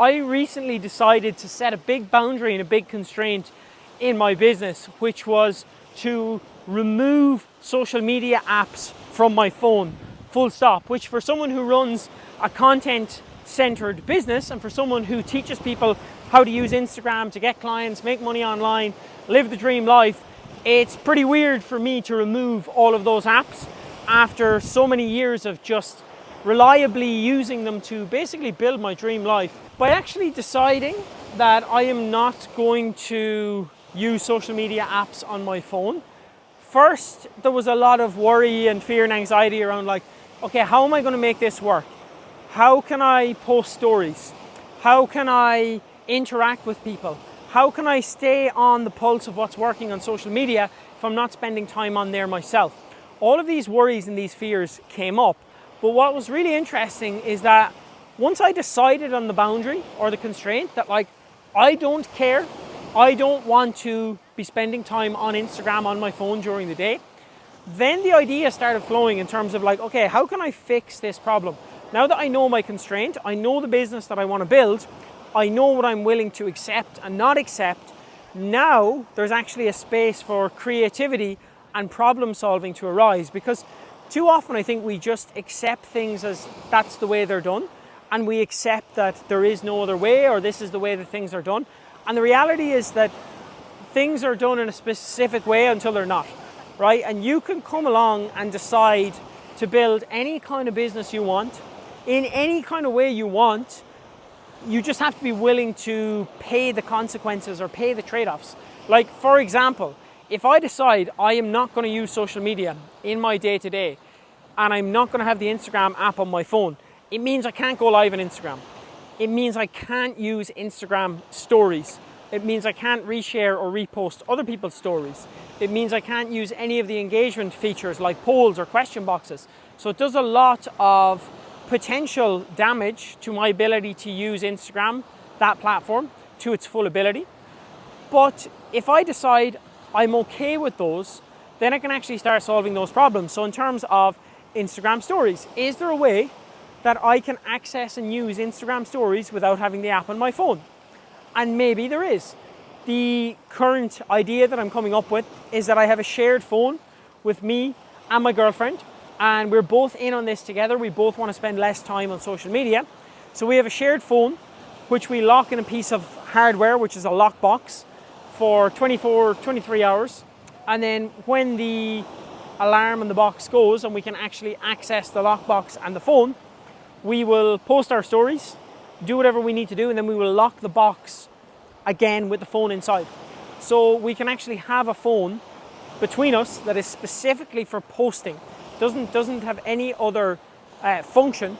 I recently decided to set a big boundary and a big constraint in my business, which was to remove social media apps from my phone, full stop, which for someone who runs a content-centered business and for someone who teaches people how to use Instagram to get clients, make money online, live the dream life, it's pretty weird for me to remove all of those apps after so many years of just reliably using them to basically build my dream life. By actually deciding that I am not going to use social media apps on my phone, first there was a lot of worry and fear and anxiety around like, okay, how am I going to make this work? How can I post stories? How can I interact with people? How can I stay on the pulse of what's working on social media if I'm not spending time on there myself? All of these worries and these fears came up. But what was really interesting is that once I decided on the boundary or the constraint that like, I don't care, I don't want to be spending time on Instagram on my phone during the day, then the idea started flowing in terms of like, okay, how can I fix this problem? Now that I know my constraint, I know the business that I want to build, I know what I'm willing to accept and not accept, now there's actually a space for creativity and problem solving to arise, because too often I think we just accept things as that's the way they're done, and we accept that there is no other way or this is the way that things are done. And the reality is that things are done in a specific way until they're not, right? And you can come along and decide to build any kind of business you want, in any kind of way you want. You just have to be willing to pay the consequences or pay the trade-offs. Like, for example, if I decide I am not going to use social media in my day-to-day and I'm not going to have the Instagram app on my phone, it means I can't go live on Instagram. It means I can't use Instagram stories. It means I can't reshare or repost other people's stories. It means I can't use any of the engagement features like polls or question boxes. So it does a lot of potential damage to my ability to use Instagram, that platform, to its full ability. But if I decide I'm okay with those, then I can actually start solving those problems. So in terms of Instagram stories, is there a way that I can access and use Instagram stories without having the app on my phone? And maybe there is. The current idea that I'm coming up with is that I have a shared phone with me and my girlfriend, and we're both in on this together. We both want to spend less time on social media. So we have a shared phone, which we lock in a piece of hardware, which is a lockbox, for 23 hours. And then when the alarm on the box goes and we can actually access the lockbox and the phone, we will post our stories, do whatever we need to do, and then we will lock the box again with the phone inside. So we can actually have a phone between us that is specifically for posting, doesn't have any other function.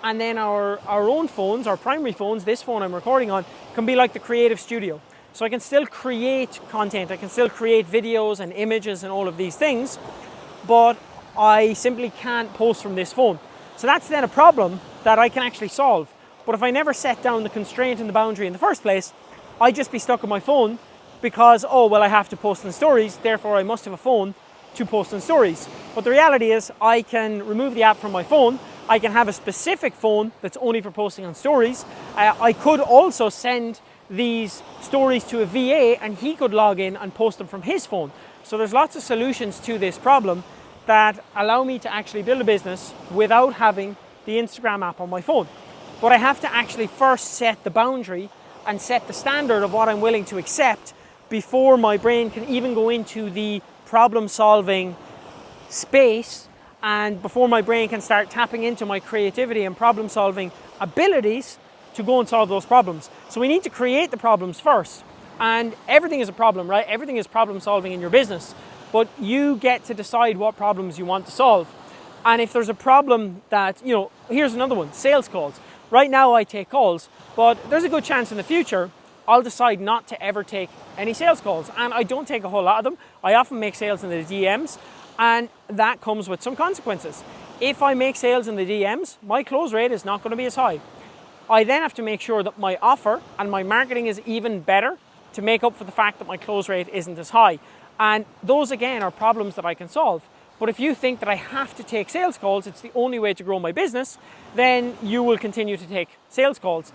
And then our own phones, our primary phones, this phone I'm recording on, can be like the creative studio. So I can still create content, I can still create videos and images and all of these things, but I simply can't post from this phone. So that's then a problem that I can actually solve. But if I never set down the constraint and the boundary in the first place, I'd just be stuck on my phone because, oh, well, I have to post on stories, therefore I must have a phone to post on stories. But the reality is I can remove the app from my phone. I can have a specific phone that's only for posting on stories. I could also send these stories to a VA and he could log in and post them from his phone. So there's lots of solutions to this problem that allow me to actually build a business without having the Instagram app on my phone. But I have to actually first set the boundary and set the standard of what I'm willing to accept before my brain can even go into the problem solving space, and before my brain can start tapping into my creativity and problem solving abilities to go and solve those problems. So we need to create the problems first. And everything is a problem, right? Everything is problem solving in your business. But you get to decide what problems you want to solve. And if there's a problem that, here's another one, sales calls. Right now I take calls, but there's a good chance in the future I'll decide not to ever take any sales calls. And I don't take a whole lot of them. I often make sales in the DMs, and that comes with some consequences. If I make sales in the DMs, my close rate is not going to be as high. I then have to make sure that my offer and my marketing is even better to make up for the fact that my close rate isn't as high. And those, again, are problems that I can solve. But if you think that I have to take sales calls, it's the only way to grow my business, then you will continue to take sales calls.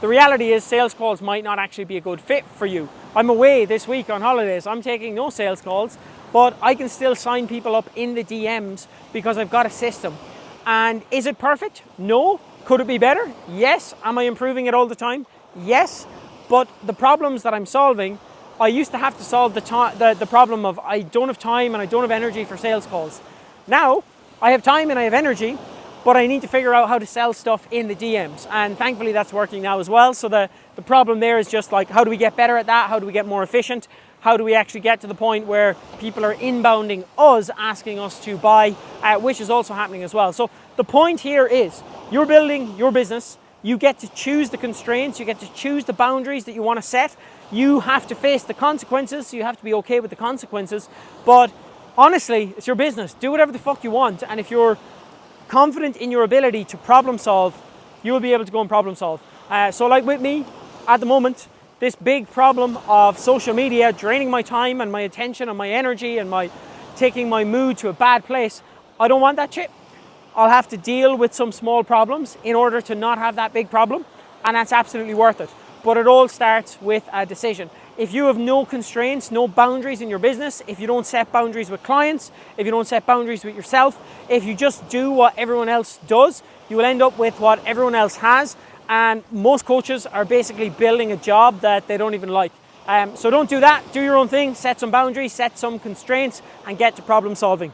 the reality is sales calls might not actually be a good fit for you. I'm away this week on holidays. I'm taking no sales calls, but I can still sign people up in the DMs because I've got a system. And is it perfect? No. Could it be better? Yes. Am I improving it all the time? Yes. But the problems that I'm solving, I used to have to solve the problem of I don't have time and I don't have energy for sales calls. Now, I have time and I have energy, but I need to figure out how to sell stuff in the DMs. And thankfully that's working now as well. So the problem there is just like, how do we get better at that? How do we get more efficient? How do we actually get to the point where people are inbounding us, asking us to buy, which is also happening as well. So the point here is, you're building your business. You get to choose the constraints. You get to choose the boundaries that you want to set. You have to face the consequences. So you have to be okay with the consequences. But honestly, it's your business. Do whatever the fuck you want. And if you're confident in your ability to problem solve, you will be able to go and problem solve. So like with me, at the moment, this big problem of social media draining my time and my attention and my energy and taking my mood to a bad place, I don't want that shit. I'll have to deal with some small problems in order to not have that big problem, and that's absolutely worth it. But it all starts with a decision. If you have no constraints, no boundaries in your business, if you don't set boundaries with clients, if you don't set boundaries with yourself, if you just do what everyone else does, you will end up with what everyone else has. And most coaches are basically building a job that they don't even like. So don't do that. Do your own thing, set some boundaries, set some constraints, and get to problem solving.